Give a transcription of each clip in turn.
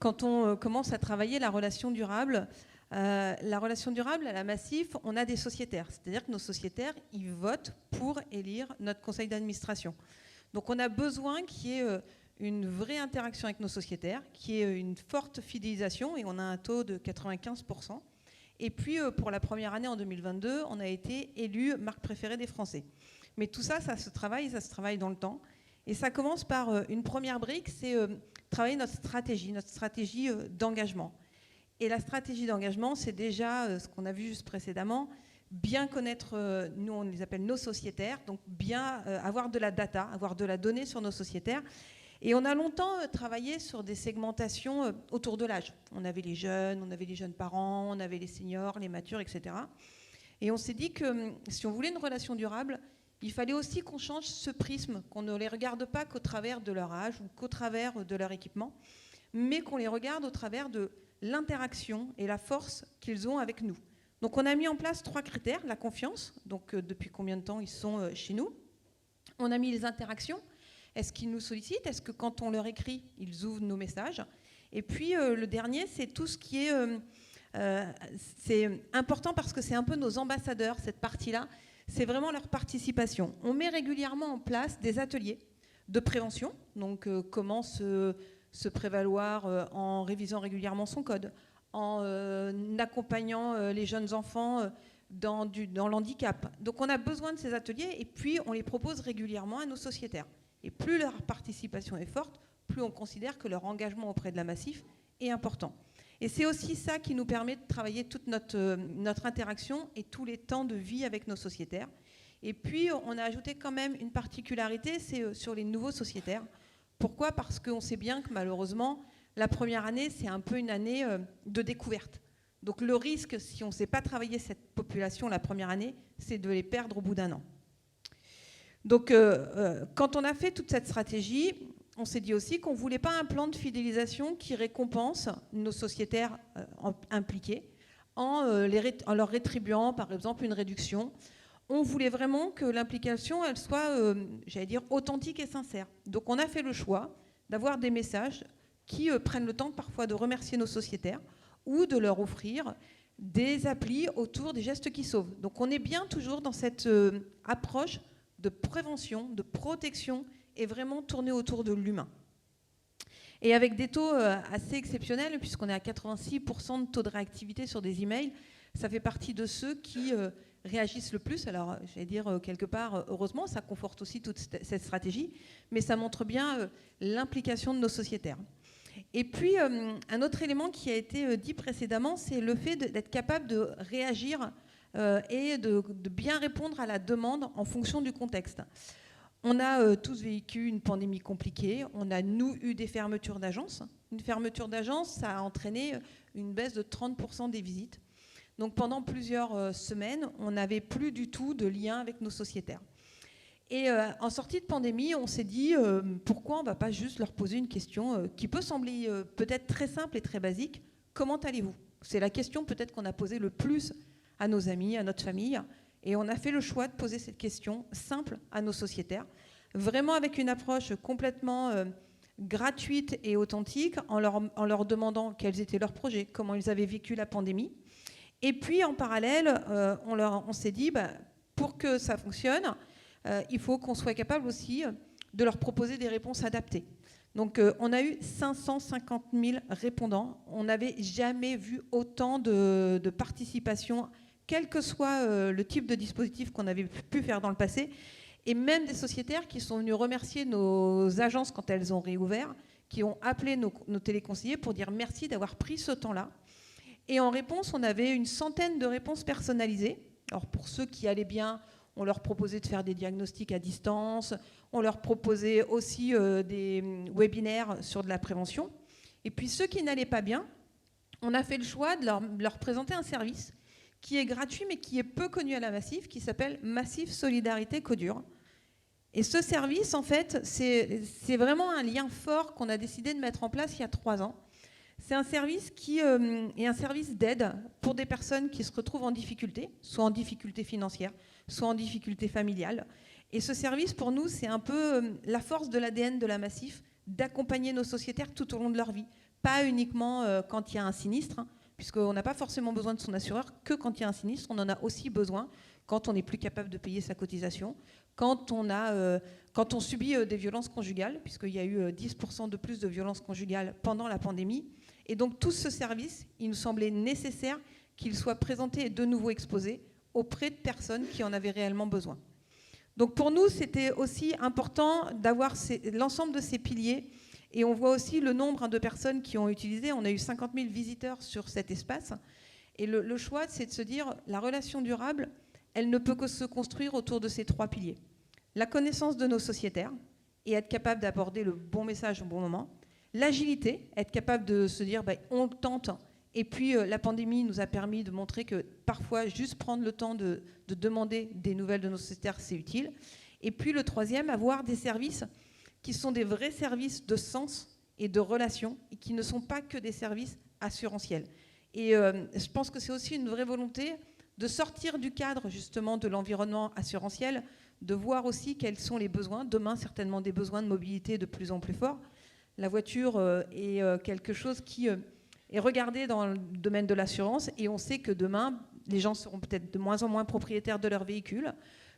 quand on commence à travailler la relation durable à la Massif, on a des sociétaires. C'est-à-dire que nos sociétaires, ils votent pour élire notre conseil d'administration. Donc on a besoin qu'il y ait une vraie interaction avec nos sociétaires, qu'il y ait une forte fidélisation, et on a un taux de 95%. Et puis pour la première année en 2022, on a été élu marque préférée des Français. Mais tout ça, ça se travaille dans le temps. Et ça commence par une première brique, c'est travailler notre stratégie d'engagement. Et la stratégie d'engagement, c'est déjà ce qu'on a vu juste précédemment, bien connaître, nous on les appelle nos sociétaires, donc bien avoir de la data, avoir de la donnée sur nos sociétaires. Et on a longtemps travaillé sur des segmentations autour de l'âge. On avait les jeunes parents, on avait les seniors, les matures, etc. Et on s'est dit que si on voulait une relation durable, il fallait aussi qu'on change ce prisme, qu'on ne les regarde pas qu'au travers de leur âge ou qu'au travers de leur équipement, mais qu'on les regarde au travers de l'interaction et la force qu'ils ont avec nous. Donc on a mis en place 3 critères. La confiance, donc depuis combien de temps ils sont chez nous. On a mis les interactions. Est-ce qu'ils nous sollicitent? Est-ce que quand on leur écrit, ils ouvrent nos messages? Et puis le dernier, c'est tout ce qui est... c'est important parce que c'est un peu nos ambassadeurs, cette partie-là. C'est vraiment leur participation. On met régulièrement en place des ateliers de prévention. Donc comment se prévaloir en révisant régulièrement son code, en accompagnant les jeunes enfants dans l'handicap. Donc on a besoin de ces ateliers et puis on les propose régulièrement à nos sociétaires. Et plus leur participation est forte, plus on considère que leur engagement auprès de la Massif est important. Et c'est aussi ça qui nous permet de travailler toute notre interaction et tous les temps de vie avec nos sociétaires. Et puis on a ajouté quand même une particularité, c'est sur les nouveaux sociétaires. Pourquoi? Parce qu'on sait bien que malheureusement, la première année, c'est un peu une année de découverte. Donc le risque, si on ne sait pas travailler cette population la première année, c'est de les perdre au bout d'1 an. Donc quand on a fait toute cette stratégie, on s'est dit aussi qu'on ne voulait pas un plan de fidélisation qui récompense nos sociétaires impliqués en leur rétribuant par exemple une réduction. On voulait vraiment que l'implication, elle soit, j'allais dire, authentique et sincère. Donc on a fait le choix d'avoir des messages qui prennent le temps parfois de remercier nos sociétaires ou de leur offrir des applis autour des gestes qui sauvent. Donc on est bien toujours dans cette approche de prévention, de protection et vraiment tournée autour de l'humain. Et avec des taux assez exceptionnels, puisqu'on est à 86% de taux de réactivité sur des emails, ça fait partie de ceux qui réagissent le plus. Alors, j'allais dire, quelque part, heureusement, ça conforte aussi toute cette stratégie, mais ça montre bien l'implication de nos sociétaires. Et puis, un autre élément qui a été dit précédemment, c'est le fait d'être capable de réagir et de bien répondre à la demande en fonction du contexte. On a tous vécu une pandémie compliquée. On a, nous, eu des fermetures d'agences. Une fermeture d'agence, ça a entraîné une baisse de 30% des visites. Donc pendant plusieurs semaines, on n'avait plus du tout de lien avec nos sociétaires. Et en sortie de pandémie, on s'est dit pourquoi on ne va pas juste leur poser une question qui peut sembler peut-être très simple et très basique. Comment allez-vous? C'est la question peut-être qu'on a posée le plus à nos amis, à notre famille. Et on a fait le choix de poser cette question simple à nos sociétaires, vraiment avec une approche complètement gratuite et authentique, en leur demandant quels étaient leurs projets, comment ils avaient vécu la pandémie. Et puis en parallèle, on s'est dit, pour que ça fonctionne, il faut qu'on soit capable aussi de leur proposer des réponses adaptées. Donc on a eu 550 000 répondants. On n'avait jamais vu autant de participation, quel que soit le type de dispositif qu'on avait pu faire dans le passé. Et même des sociétaires qui sont venus remercier nos agences quand elles ont réouvert, qui ont appelé nos téléconseillers pour dire merci d'avoir pris ce temps-là. Et en réponse, on avait une centaine de réponses personnalisées. Alors pour ceux qui allaient bien, on leur proposait de faire des diagnostics à distance. On leur proposait aussi des webinaires sur de la prévention. Et puis ceux qui n'allaient pas bien, on a fait le choix de leur présenter un service qui est gratuit mais qui est peu connu à la Massif, qui s'appelle Massif Solidarité Codure. Et ce service, en fait, c'est vraiment un lien fort qu'on a décidé de mettre en place il y a 3 ans. C'est un service qui est un service d'aide pour des personnes qui se retrouvent en difficulté, soit en difficulté financière, soit en difficulté familiale. Et ce service, pour nous, c'est un peu la force de l'ADN de la Massif, d'accompagner nos sociétaires tout au long de leur vie. pas uniquement quand il y a un sinistre, hein, puisqu'on n'a pas forcément besoin de son assureur que quand il y a un sinistre, on en a aussi besoin quand on n'est plus capable de payer sa cotisation, quand on subit des violences conjugales, puisqu'il y a eu 10% de plus de violences conjugales pendant la pandémie. Et donc tout ce service, il nous semblait nécessaire qu'il soit présenté et de nouveau exposé auprès de personnes qui en avaient réellement besoin. Donc pour nous, c'était aussi important d'avoir l'ensemble de ces piliers. Et on voit aussi le nombre de personnes qui ont utilisé. On a eu 50 000 visiteurs sur cet espace. Et le choix, c'est de se dire, la relation durable, elle ne peut que se construire autour de ces 3 piliers. La connaissance de nos sociétaires et être capable d'aborder le bon message au bon moment. L'agilité, être capable de se dire, on tente. Et puis la pandémie nous a permis de montrer que parfois, juste prendre le temps de demander des nouvelles de nos sociétaires, c'est utile. Et puis le troisième, avoir des services qui sont des vrais services de sens et de relation, et qui ne sont pas que des services assurantiels. Et je pense que c'est aussi une vraie volonté de sortir du cadre justement de l'environnement assurantiel, de voir aussi quels sont les besoins. Demain, certainement des besoins de mobilité de plus en plus forts. La voiture est quelque chose qui est regardé dans le domaine de l'assurance, et on sait que demain, les gens seront peut-être de moins en moins propriétaires de leur véhicule,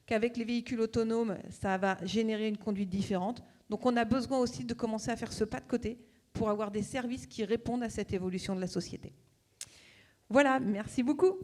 qu'avec les véhicules autonomes, ça va générer une conduite différente. Donc on a besoin aussi de commencer à faire ce pas de côté pour avoir des services qui répondent à cette évolution de la société. Voilà, merci beaucoup.